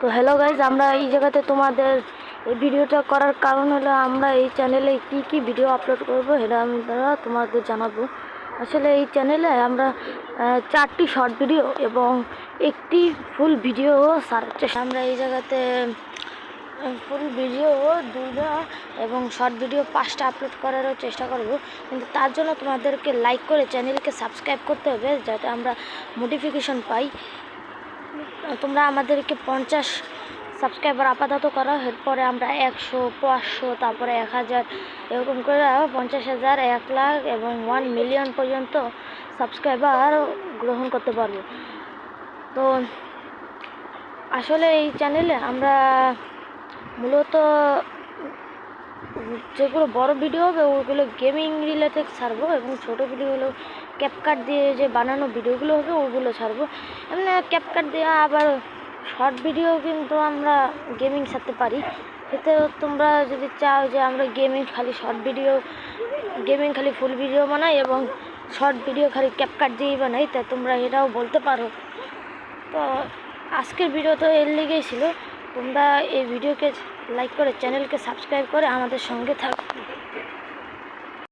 তো hello guys, আমরা এই জায়গাতে তোমাদের এই ভিডিওটা করার কারণ হলো আমরা এই চ্যানেলে কি ভিডিও আপলোড করব সেটা আমি তোমাদের জানাবো। আসলে এই চ্যানেলে আমরা 4টি শর্ট ভিডিও এবং একটি ফুল ভিডিও আমরা এই জায়গাতে ফুল ভিডিও 2টা এবং শর্ট ভিডিও 5টা আপলোড করারও চেষ্টা করব। কিন্তু তার জন্য তোমাদেরকে লাইক করে চ্যানেলকে সাবস্ক্রাইব করতে হবে, যাতে আমরা নোটিফিকেশন পাই। তোমরা আমাদেরকে 50 সাবস্ক্রাইবার আপাতত করো, এরপরে আমরা 100, 500, তারপরে 1000 এরকম করে 50,000, 1 লাখ এবং 1 মিলিয়ন পর্যন্ত সাবস্ক্রাইবার গ্রহণ করতে পারবো। তো আসলে এই চ্যানেলে আমরা মূলত যেগুলো বড় ভিডিও হবে ওগুলো গেমিং রিলেটেড ছাড়বো, এবং ছোটো ভিডিওগুলো ক্যাপকাট দিয়ে যে বানানো ভিডিওগুলো হবে ওগুলো ছাড়বো। এমনি ক্যাপকাট দিয়ে আবার শর্ট ভিডিও কিন্তু আমরা গেমিং ছাড়তে পারি। এতে তোমরা যদি চাও যে আমরা খালি শর্ট ভিডিও খালি ফুল ভিডিও বানাই এবং শর্ট ভিডিও খালি ক্যাপকাট দিয়েই বানাই, তা তোমরা এটাও বলতে পারো। তো আজকের ভিডিও তো এর লেগেই ছিল। তোমরা এই ভিডিওকে লাইক করে চ্যানেলকে সাবস্ক্রাইব করে আমাদের সঙ্গে থাকো।